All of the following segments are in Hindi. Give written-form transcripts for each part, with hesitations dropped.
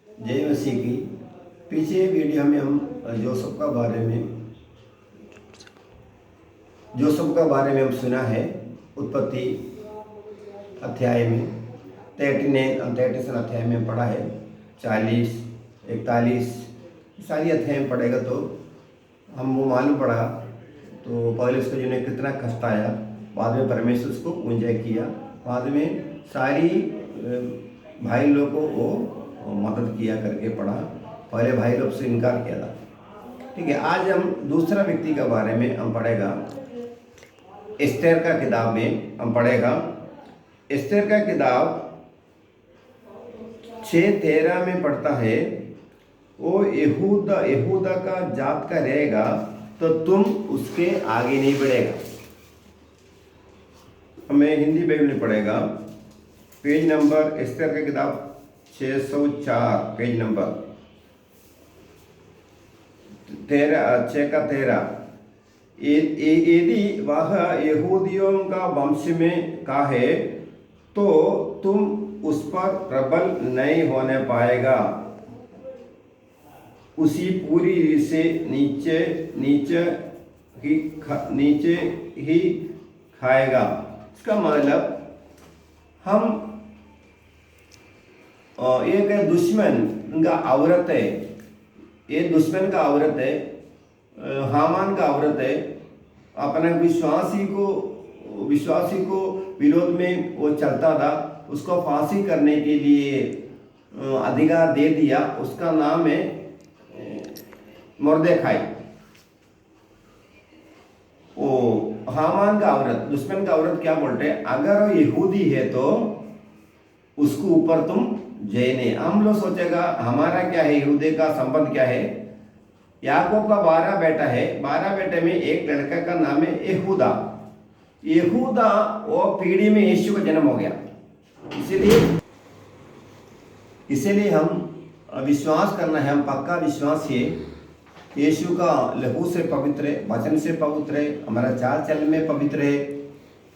जय मसीह की। पीछे वीडियो में हम जोसफ का बारे में हम सुना है। उत्पत्ति अध्याय में 33 अध्याय में पढ़ा है। 40, 41 सारी अध्याय में पढ़ेगा तो हम वो मालूम पड़ा। तो पहले उसको जिन्हें कितना कष्ट आया, बाद में परमेश्वर उसको पूजा किया, बाद में सारी भाई लोग को वो मदद किया करके पढ़ा। पहले भाई लोग से इनकार किया था। ठीक है, आज हम दूसरा व्यक्ति के बारे में हम पढ़ेगा। एस्तेर का किताब में हम पढ़ेगा। एस्तेर का किताब 6:13 में पढ़ता है, वो यहूदा का जात का रहेगा तो तुम उसके आगे नहीं बढ़ेगा। हमें हिंदी बाइबल में पढ़ेगा। पेज नंबर एस्तेर का किताब 604, पेज नंबर 6 का 13। यदि वह यहूदियों का वंश में का है तो तुम उस पर प्रबल नहीं होने पाएगा, उसी पूरी रीति से नीचे ही खाएगा। इसका मतलब हम एक दुश्मन का औरत है, ये दुश्मन का औरत है, हामान का औरत है। अपने विश्वासी को विरोध में वो चलता था, उसको फांसी करने के लिए अधिकार दे दिया। उसका नाम है मुर्देखाई। वो हामान का औरत, दुश्मन का औरत क्या बोलते हैं, अगर वो यहूदी है तो उसको ऊपर तुम जय नहीं। हम लोग सोचेगा हमारा क्या है, यहूदी का संबंध क्या है। याकूब का 12 बेटा है, 12 बेटे में एक लड़का का नाम है यहूदा। यहूदा वो पीढ़ी में यीशु का जन्म हो गया। इसीलिए हम विश्वास करना है, हम पक्का विश्वास है यीशु का लहू से पवित्र है, वचन से पवित्र है, हमारा चाल चलन में पवित्र है,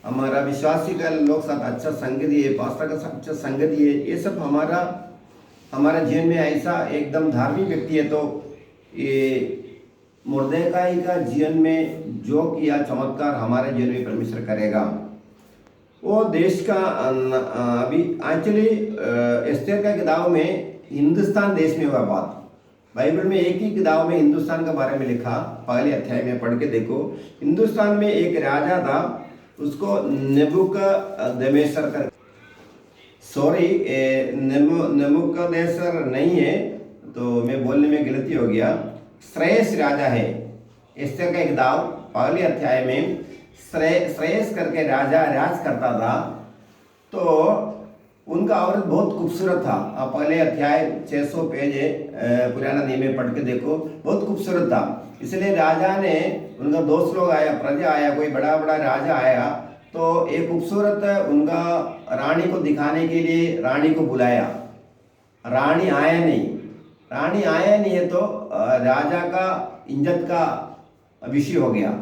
हमारा विश्वासी का लोग साथ अच्छा संगति है, पास्टर का अच्छा संगति है। ये सब हमारा जीवन में ऐसा एकदम धार्मिक व्यक्ति है। तो ये मुर्देखाई का जीवन में जो किया चमत्कार हमारे जीवन में परमेश्वर करेगा। वो देश का अभी एक्चुअली एस्तेर का किताब में हिंदुस्तान देश में हुआ बात। बाइबल में एक ही किताब में हिंदुस्तान के बारे में लिखा। पहले अध्याय में पढ़ के देखो। हिंदुस्तान में एक राजा था, उसको नेबूकदनेस्सर का, सॉरी नेबूकदनेस्सर नहीं है तो मैं बोलने में गलती हो गया। श्रेयस राजा है। एस्तेर का किताब पहले अध्याय में श्रेयस करके राजा राज करता था। तो उनका औरत बहुत खूबसूरत था। आप पहले अध्याय 600 पेज है, पुराना नियम में पढ़ के देखो, बहुत खूबसूरत था। इसलिए राजा ने, उनका दोस्त लोग आया, प्रजा आया, कोई बड़ा राजा आया तो एक खूबसूरत उनका रानी को दिखाने के लिए रानी को बुलाया। रानी आया नहीं है तो राजा का इज्जत का विषय हो गया।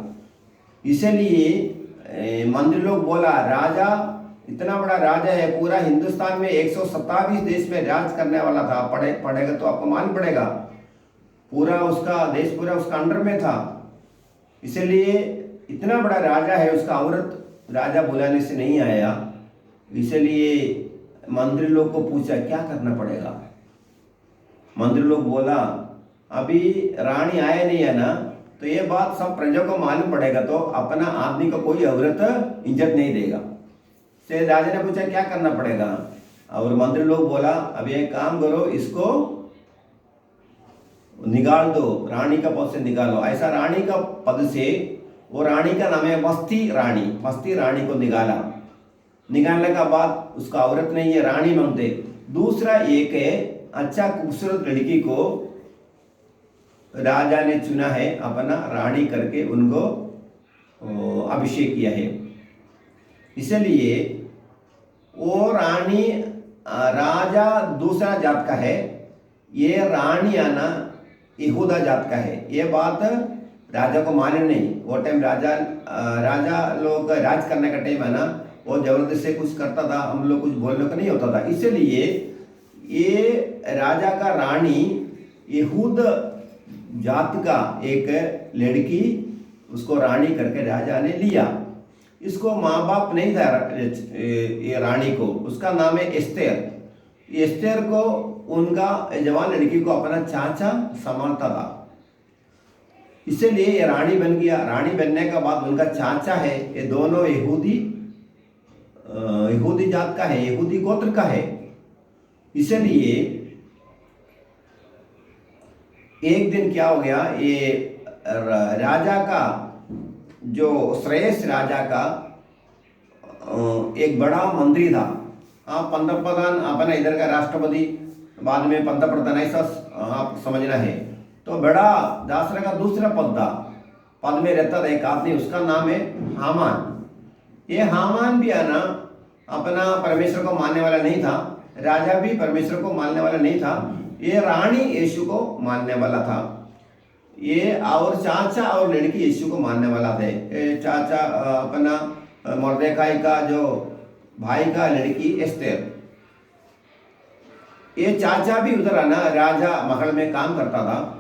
इसलिए मंत्री लोग बोला, राजा इतना बड़ा राजा है, पूरा हिंदुस्तान में 127 देश में राज करने वाला था। पढ़ेगा तो आपको मालूम पड़ेगा, पूरा उसका देश पूरा उसका अंडर में था। इसलिए इतना बड़ा राजा है, उसका औरत राजा बुलाने से नहीं आया। इसलिए मंत्री लोग को पूछा क्या करना पड़ेगा। मंत्री लोग बोला, अभी रानी आया नहीं है ना, तो ये बात सब प्रजा को मालूम पड़ेगा तो अपना आदमी को कोई औरत इज्जत नहीं देगा। से राजा ने पूछा क्या करना पड़ेगा, और मंत्री लोग बोला, अब एक काम करो, इसको निकाल दो, रानी का पद से निकालो। ऐसा रानी का पद से, वो रानी का नाम है मस्ती रानी को निकालने का बाद उसका औरत नहीं है, रानी मांगते। दूसरा एक है अच्छा खूबसूरत लड़की को राजा ने चुना है अपना रानी करके, उनको अभिषेक किया है। इसलिए वो रानी, राजा दूसरा जात का है, ये रानी आना यहूदा जात का है। ये बात राजा को मालूम नहीं। वो टाइम राजा लोग राज करने का टाइम है ना, वो जबरदस्ती से कुछ करता था, हम लोग कुछ बोलने का नहीं होता था। इसलिए ये राजा का रानी यहूद जात का एक लड़की उसको रानी करके राजा ने लिया। इसको माँ बाप नहीं था ये रानी को, उसका नाम है एस्तेर। एस्तेर को उनका जवान लड़की को अपना चाचा संभालता था, इसीलिए ये रानी बन गया। रानी बनने के बाद उनका चाचा है, ये दोनों यहूदी जात का है, यहूदी गोत्र का है। इसलिए एक दिन क्या हो गया, ये राजा का जो श्रेष्ठ राजा का एक बड़ा मंत्री था। आप पंतप्रधान अपना इधर का राष्ट्रपति, बाद में पंतप्रधान, ऐसा आप समझना है। तो बड़ा दासरा का दूसरा पद में रहता था एक आदमी, उसका नाम है हामान। ये हामान भी है ना, अपना परमेश्वर को मानने वाला नहीं था, राजा भी परमेश्वर को मानने वाला नहीं था, ये रानी यीशु को मानने वाला था। ये और चाचा और लड़की यीशु को मानने वाला थे। चाचा अपना मर्देखाई का जो भाई का लड़की एस्तेर। ये चाचा भी उधर आना राजा महल में काम करता था।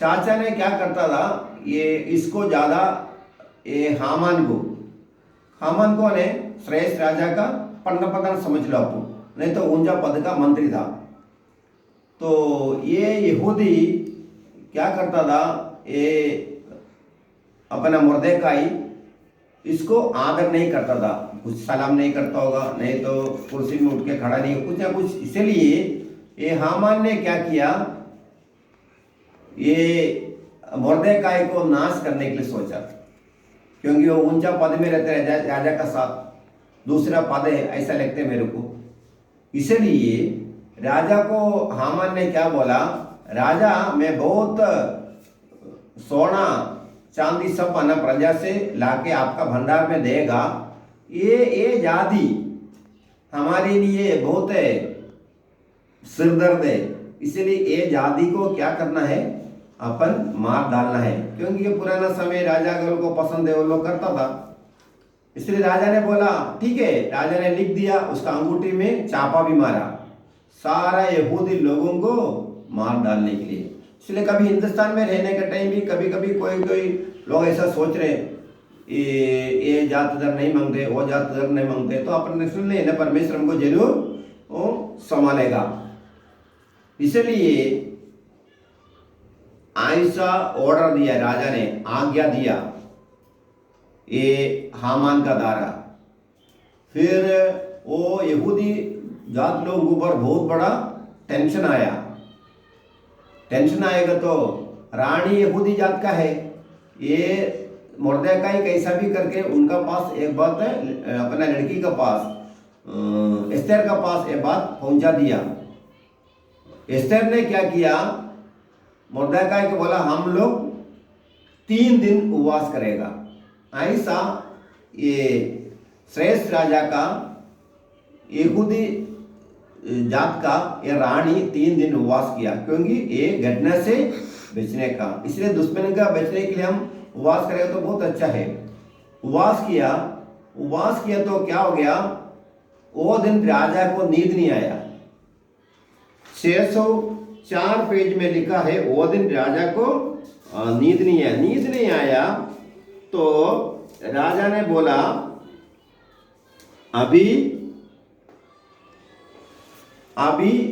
चाचा ने क्या करता था, ये इसको ज़्यादा ये हामान को ने श्रेष्ठ राजा का पंतप्रधान समझ लो आपको, नहीं तो ऊंचा पद का मंत्री था। तो ये यहूदी क्या करता था, ये अपना मुर्देकाई इसको आदर नहीं करता था, कुछ सलाम नहीं करता होगा, नहीं तो कुर्सी में उठ के खड़ा नहीं, कुछ ना कुछ। इसलिए ये हामान ने क्या किया, ये मुर्देकाई को नाश करने के लिए सोचा, क्योंकि वो ऊंचा पद में रहते राजा का साथ दूसरा पद है ऐसा लगते मेरे को। इसलिए राजा को हामान ने क्या बोला, राजा मैं बहुत सोना चांदी सब अन्य प्रजा से लाके आपका भंडार में देगा, ये जाति हमारे लिए बहुत सिरदर्द है, इसलिए ये जाति को क्या करना है, अपन मार डालना है। क्योंकि ये पुराना समय राजा अगर को पसंद है वो लोग करता था। इसलिए राजा ने बोला ठीक है, राजा ने लिख दिया, उसका अंगूठी में चापा भी मारा सारा यहूदी लोगों को मार डालने के लिए। इसलिए कभी हिंदुस्तान में रहने के टाइम भी कभी कभी कोई लोग ऐसा सोच रहे ये जात धर्म नहीं मांगते, वो जात धर्म नहीं मांगते, तो अपन सुन ले ना, परमेश्वर हमको जरूर वो संभालेगा। इसलिए ऐसा ऑर्डर दिया राजा ने, आज्ञा दिया ये हामान का द्वारा। फिर वो यहूदी जात लोगों के ऊपर बहुत बड़ा टेंशन आएगा। तो रानी यहूदी जात का है, ये मुर्देकाई कैसा भी करके उनका पास एक बात है, अपना लड़की का पास एस्तेर का पास एक बात पहुंचा दिया। एस्तेर ने क्या किया, मुर्देकाई को बोला हम लोग 3 दिन उपवास करेगा। ऐसा ये श्रेष्ठ राजा का यहूदी जात का ये रानी 3 दिन उपवास किया, क्योंकि ये घटना से बचने का। इसलिए दुश्मन का बचने के लिए हम उपवास करेंगे तो बहुत अच्छा है। उपवास किया तो क्या हो गया, वो दिन राजा को नींद नहीं आया। 604 पेज में लिखा है, वो दिन राजा को नींद नहीं आया। तो राजा ने बोला अभी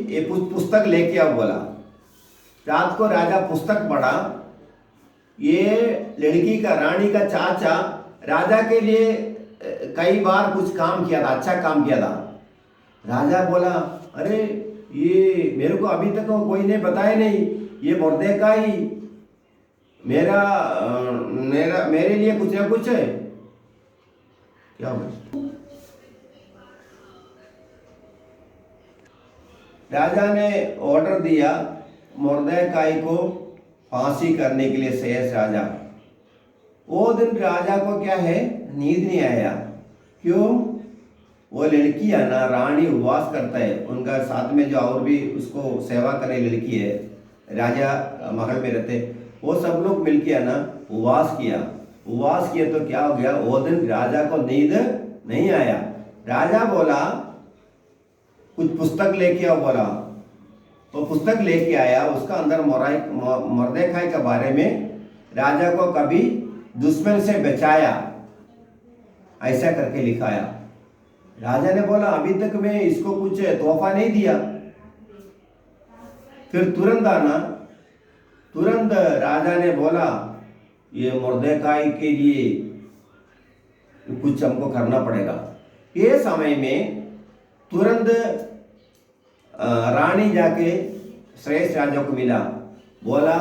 ये पुस्तक लेके आओ बोला। रात को राजा पुस्तक पढ़ा। ये लड़की का, रानी का चाचा राजा के लिए कई बार कुछ काम किया था, अच्छा काम किया था। राजा बोला अरे ये मेरे को अभी तक कोई ने बताया नहीं, ये मुर्देकाई मेरे लिए कुछ ना कुछ है क्या हो। राजा ने ऑर्डर दिया मुर्देकाई को फांसी करने के लिए, शेष राजा। वो दिन राजा को क्या है, नींद नहीं आया। क्यों, वो लड़की है ना, रानी उपवास करता है, उनका साथ में जो और भी उसको सेवा करने लड़की है, राजा महल में रहते, वो सब लोग मिलके है ना उपवास किया तो क्या हो गया, वो दिन राजा को नींद नहीं आया। राजा बोला कुछ पुस्तक लेके आओ बोला। वो पुस्तक लेके आया, उसका अंदर मर्देखाई के बारे में राजा को कभी दुश्मन से बचाया ऐसा करके लिखाया। राजा ने बोला अभी तक मैं इसको कुछ तोहफा नहीं दिया। फिर तुरंत राजा ने बोला ये मर्देखाई के लिए कुछ हमको करना पड़ेगा। ये समय में तुरंत रानी जाके श्रेष्ठ राजा को मिला, बोला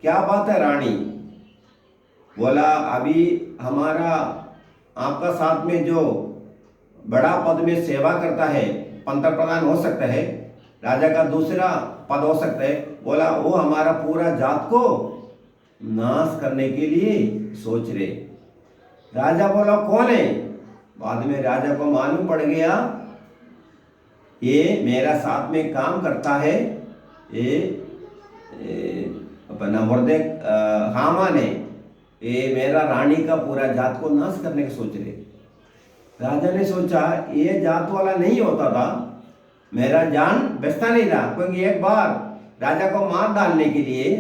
क्या बात है रानी? बोला अभी हमारा आपका साथ में जो बड़ा पद में सेवा करता है, पंत प्रधान हो सकता है, राजा का दूसरा पद हो सकता है, बोला वो हमारा पूरा जात को नाश करने के लिए सोच रहे। राजा बोला कौन है? बाद में राजा को मालूम पड़ गया ये मेरा साथ में काम करता है, ये अपना हामान है, ये मेरा रानी का पूरा जात को नाश करने की सोच रहे। राजा ने सोचा ये जात वाला नहीं होता था, मेरा जान बचता नहीं था, क्योंकि एक बार राजा को मार डालने के लिए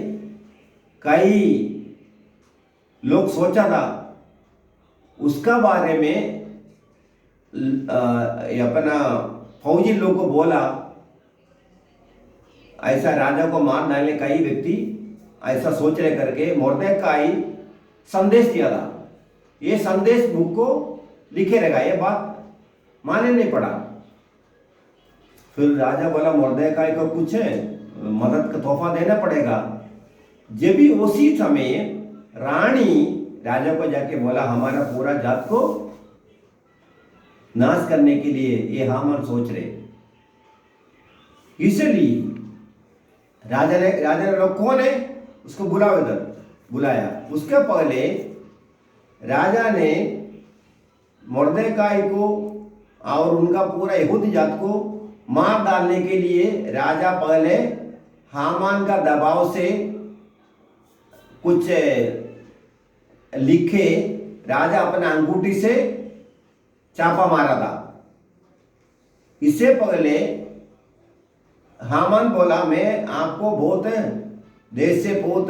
कई लोग सोचा था, उसका बारे में अपना फौजी लोग को बोला, ऐसा राजा को मार डालने कई व्यक्ति ऐसा सोच रहे करके मर्देखाई संदेश दिया था। ये संदेश बुक को लिखे रहेगा, ये बात माने नहीं पड़ा। फिर राजा बोला मर्देखाई को कुछ मदद का तोहफा देना पड़ेगा। जब भी उसी समय रानी राजा को जाके बोला हमारा पूरा जात को नाश करने के लिए ये हामान सोच रहे, इसलिए राजा ने लोग कौन है उसको बुलाओ, इधर बुलाया। उसके पहले राजा ने मर्देखाई को और उनका पूरा यहूदी जात को मार डालने के लिए राजा पहले हामान का दबाव से कुछ लिखे, राजा अपने अंगूठी से चापा मारा था। इससे पहले हामान बोला मैं आपको बहुत देश से बहुत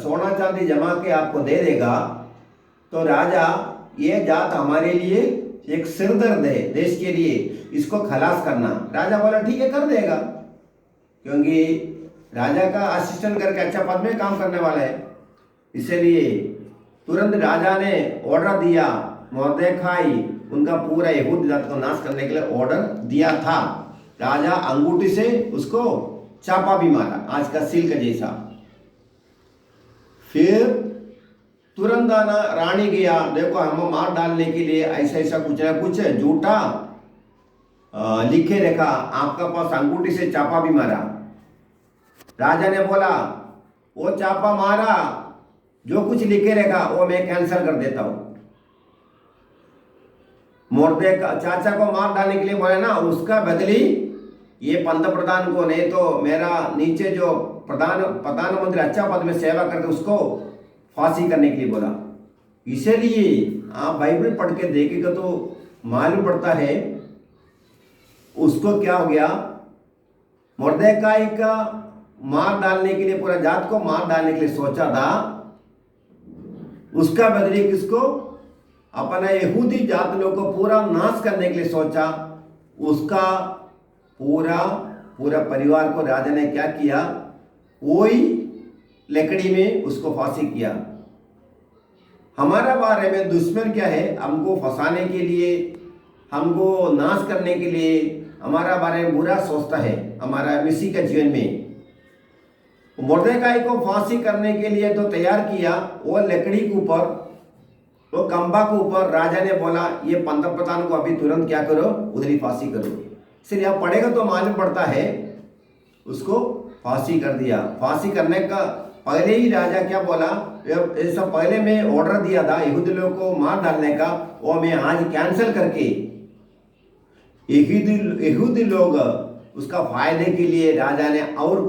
सोना चांदी जमा के आपको दे देगा, तो राजा ये जात हमारे लिए एक सिरदर्द है देश के लिए, इसको खलास करना। राजा बोला ठीक है कर देगा, क्योंकि राजा का असिस्टेंट करके अच्छा पद में काम करने वाला है। इसलिए तुरंत राजा ने ऑर्डर दिया, मर्देखाई उनका पूरा यहूदी जात को नाश करने के लिए ऑर्डर दिया था। राजा अंगूठी से उसको चापा भी मारा, आज का सील का जैसा। फिर तुरंत आना रानी गया, देखो हम मार डालने के लिए ऐसा ऐसा कुछ ना कुछ झूठा लिखे रखा, आपका पास अंगूठी से चापा भी मारा। राजा ने बोला वो चापा मारा, जो कुछ लिखे रखा वो मैं कैंसिल कर देता हूं। मर्देखाई चाचा को मार डालने के लिए बोले ना, उसका बदली ये पंत प्रधान को, नहीं तो मेरा नीचे जो प्रधानमंत्री अच्छा पद में सेवा करते उसको फांसी करने के लिए बोला। इसीलिए आप बाइबल पढ़ के देखेगा तो मालूम पड़ता है उसको क्या हो गया, मर्देखाई का मार डालने के लिए, पूरा जात को मार डालने के लिए सोचा था, उसका बदले किसको, अपना यहूदी जात लोग को पूरा नाश करने के लिए सोचा। उसका पूरा परिवार को राजा ने क्या किया, वही लकड़ी में उसको फांसी किया। हमारा बारे में दुश्मन क्या है, हमको फंसाने के लिए, हमको नाश करने के लिए, हमारा बारे में बुरा सोचता है हमारा मसीह का जीवन में। मर्देखाई को फांसी करने के लिए तो तैयार किया, वो लकड़ी के ऊपर, वो खंबा के ऊपर राजा ने बोला ये पंत प्रधान को अभी तुरंत क्या करो, उधर ही फांसी करो। इसलिए आप पढ़ेगा तो मालूम पड़ता है उसको फांसी कर दिया। फांसी करने का पहले ही राजा क्या बोला, ऐसा पहले मैं ऑर्डर दिया था यहूदी लोग को मार डालने का, वो मैं आज कैंसिल करके यहूदी लोग उसका फायदे के लिए राजा ने और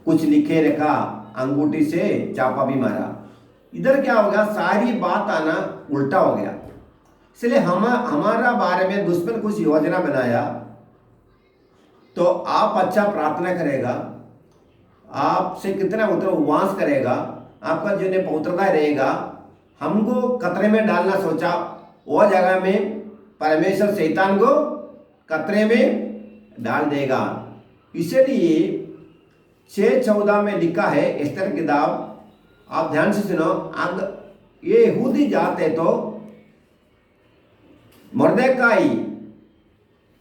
कुछ लिखे रखा, अंगूठी से चापा भी मारा। इधर क्या होगा, सारी बात आना उल्टा हो गया। इसलिए हमारा बारे में दुश्मन कुछ योजना बनाया, तो आप अच्छा प्रार्थना करेगा, आपसे कितना उतना उपवास करेगा, आपका जो है पवित्रता रहेगा। हमको खतरे में डालना सोचा, वो जगह में परमेश्वर शैतान को खतरे में डाल देगा। इसलिए 6:14 में लिखा है एस्तर की किताब, आप ध्यान से सुनो। ये यहूदी जात है तो मर्देकाई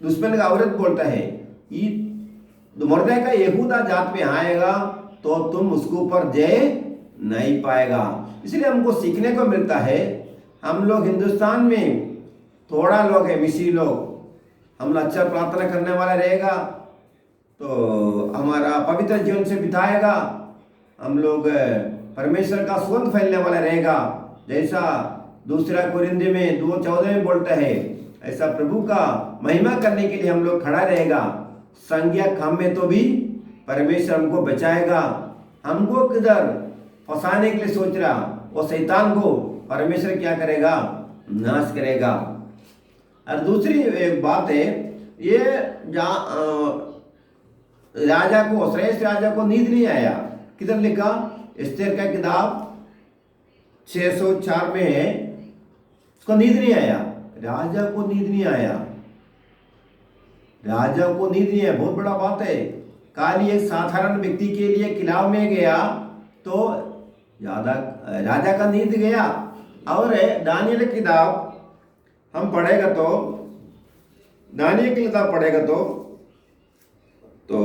दुश्मन का औरत बोलता है, मर्देकाई यहूदा जात में आएगा तो तुम उसके ऊपर जय नहीं पाएगा। इसलिए हमको सीखने को मिलता है, हम लोग हिंदुस्तान में थोड़ा लोग है मिसी लोग, हम लोग अच्छा प्रार्थना करने वाला रहेगा तो हमारा पवित्र जीवन से बिताएगा, हम लोग परमेश्वर का सुगंध फैलने वाला रहेगा। जैसा दूसरा कुरिन्दी में 2:14 में बोलता है, ऐसा प्रभु का महिमा करने के लिए हम लोग खड़ा रहेगा। संज्ञा काम में तो भी परमेश्वर हमको बचाएगा। हमको किधर फंसाने के लिए सोच रहा, वो शैतान को परमेश्वर क्या करेगा, नाश करेगा। और दूसरी एक बात है, ये राजा को, श्रेष्ठ राजा को नींद नहीं आया। किधर लिखा? एस्तेर का किताब 604 में है, उसको नींद नहीं आया। राजा को नींद नहीं आया, राजा को नींद नहीं आया, बहुत बड़ा बात है। खाली एक साधारण व्यक्ति के लिए किला में गया तो ज्यादा राजा का नींद गया। और दानियल की किताब हम पढ़ेगा तो, दानियल की किताब पढ़ेगा तो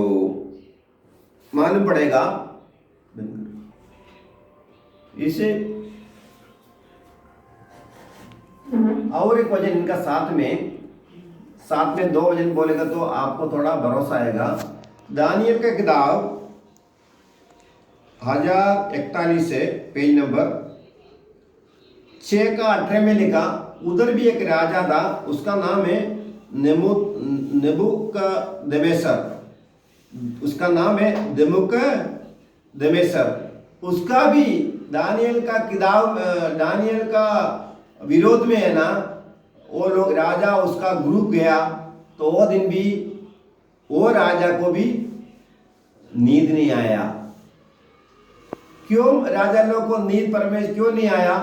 मालूम पड़ेगा। इसे और एक वजन इनका साथ में 2 वजन बोलेगा तो आपको थोड़ा भरोसा आएगा। दानियल का किताब 1041 से पेज नंबर 6 का 18 में लिखा, उधर भी एक राजा था, उसका नाम है नेबूकदनेस्सर, उसका नाम है नेबूकदनेस्सर। उसका भी दानियल का किताब, दानियल का विरोध में है ना, वो लोग राजा उसका ग्रुप गया तो वो दिन भी वो राजा को भी नींद नहीं आया। क्यों राजा लोग को नींद परमेश्वर क्यों नहीं आया?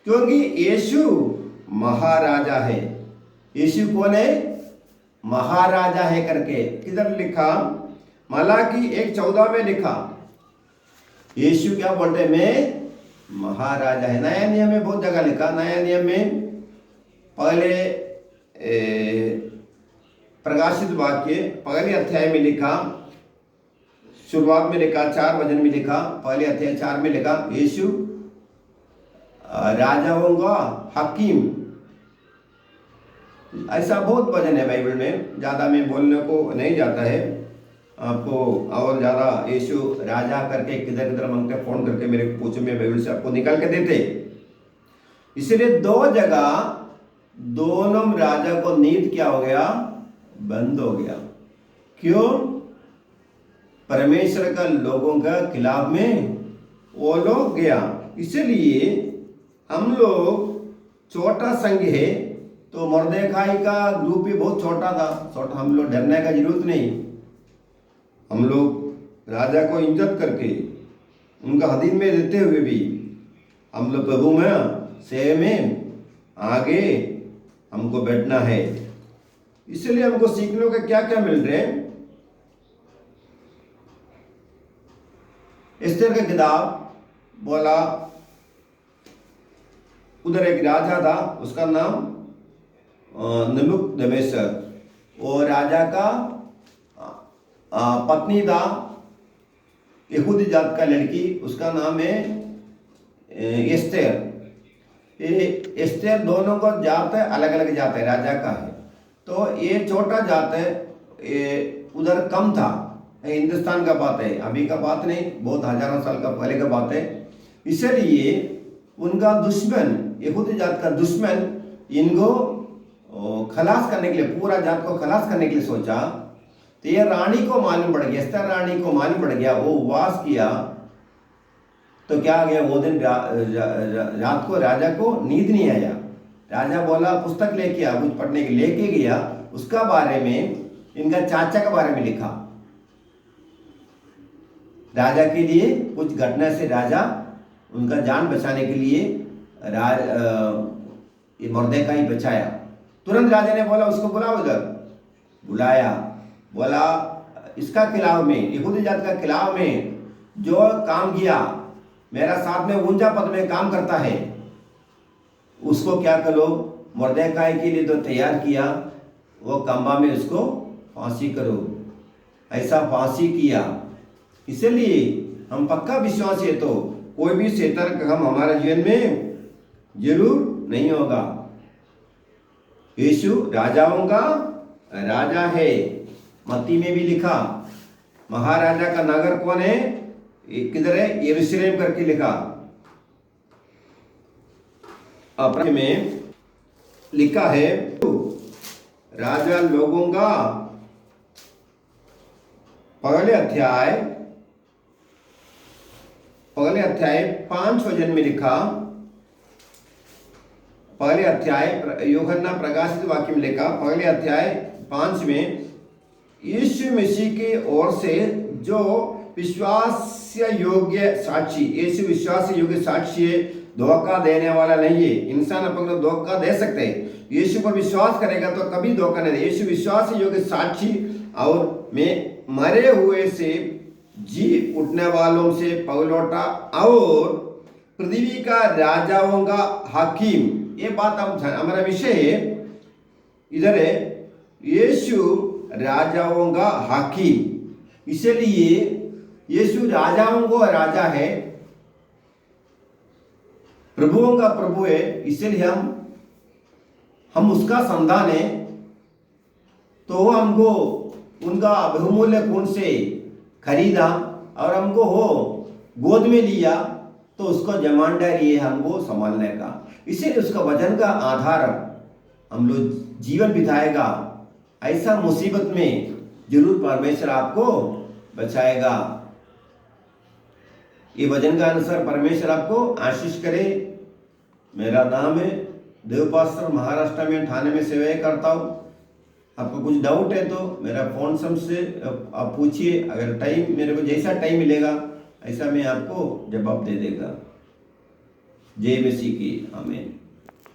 क्योंकि यीशु महाराजा है। यीशु कौन है? महाराजा है करके किधर लिखा? मलाकी 1:14 में लिखा। यीशु क्या बोलते हैं? मैं महाराजा है। नया नियम में बहुत जगह लिखा। नया नियम में पहले प्रकाशित वाक्य पहले अध्याय में लिखा, शुरुआत में लिखा, 4 वचन में लिखा, पहले अध्याय 4 में लिखा, यीशु राजाओं का हकीम। ऐसा बहुत वचन है बाइबल में, ज़्यादा में बोलने को नहीं जाता है आपको। और ज़्यादा यीशु राजा करके किधर किधर मंगते फ़ोन करके मेरे पूछो, में बाइबल से आपको निकाल के देते। इसलिए 2 जगह दोनों राजा को नींद क्या हो गया? बंद हो गया। क्यों? परमेश्वर का लोगों का खिलाफ में वो लोग गया। इसलिए हम लोग छोटा संघ है तो मर्देखाई का ग्रुप भी बहुत छोटा था, छोटा। हम लोग डरने का जरूरत नहीं। हम लोग राजा को इज्जत करके उनका अधीन में रहते हुए भी हम लोग प्रभु में सेवा में आगे हमको बैठना है। इसलिए हमको सीखने का क्या क्या मिल रहे हैं? एस्तेर का किताब बोला, उधर एक राजा था, उसका नाम नेबूकदनेस्सर। वो राजा का पत्नी था, यहूदी जात का लड़की, उसका नाम है एस्तेर। ये एस्तेर दोनों को जात है, अलग अलग जात है, राजा का है। तो ये छोटा जात है, ये उधर कम था। हिंदुस्तान का बात है, अभी का बात नहीं, बहुत हजारों साल का पहले का बात है। इसलिए उनका दुश्मन, यहूदी जात का दुश्मन इनको खलास करने के लिए, पूरा जात को खलास करने के लिए सोचा। तो ये रानी को मालूम पड़ गया, एस्तेर रानी को मालूम पड़ गया, वो उपवास किया तो क्या गया, वो दिन रात को राजा को नींद नहीं आया। राजा बोला पुस्तक लेके आ, कुछ पढ़ने के लेके गया। उसका बारे में इनका चाचा के बारे में लिखा। राजा के लिए कुछ घटना से राजा उनका जान बचाने के लिए ये मुर्देकाई बचाया। तुरंत राजा ने बोला उसको बुलाओ इधर। बुलाया, बोला इसका खिलाफ में, यहूदी जात का खिलाफ में जो काम किया, मेरा साथ में ऊंचा पद में काम करता है, उसको क्या करो, मुर्देकाई के लिए तो तैयार किया, वो खंबा में उसको फांसी करो। ऐसा फांसी किया। इसलिए हम पक्का विश्वास है तो कोई भी शैतान का काम हमारे जीवन में जरूर नहीं होगा। यीशु राजाओं का राजा है। मत्ती में भी लिखा, महाराजा का नगर कौन है, किधर है, यरूशलेम करके लिखा। अपने में लिखा है राजा लोगों का पहले अध्याय 5 वचन में लिखा, पहले अध्याय यूहन्ना प्रकाशित वाक्य में लिखा, पहले अध्याय 5 में, यीशु मसीह की ओर से जो विश्वास योग्य साक्षी, यीशु विश्वास योग्य साक्षी है, धोखा देने वाला नहीं है। इंसान अपन को धोखा दे सकते हैं, यीशु पर विश्वास करेगा तो कभी धोखा नहीं दे। यीशु विश्वास योग्य साक्षी और मैं मरे हुए से जी उठने वालों से पगलौटा और पृथ्वी का राजाओं का हाकिम, ये बात हम हमारा विषय है इधर है, यीशु राजाओं का हाकिम। इसलिए यीशु राजाओं को राजा है, प्रभुओं का प्रभु है। इसलिए हम उसका संतान है, तो वो हमको उनका बहुमूल्य खून से खरीदा और हमको हो गोद में लिया, तो उसको जमानदारी है हमको संभालने का। इसीलिए उसका वचन का आधार हम लोग जीवन बिताएगा। ऐसा मुसीबत में जरूर परमेश्वर आपको बचाएगा। ये वचन का अनुसार परमेश्वर आपको आशीष करे। मेरा नाम है देवपास्टर, महाराष्ट्र में ठाणे में सेवाएं करता हूँ। आपको कुछ डाउट है तो मेरा फोन से आप पूछिए, अगर टाइम मेरे को जैसा टाइम मिलेगा ऐसा मैं आपको जवाब दे देगा। जय मसीह की आमीन।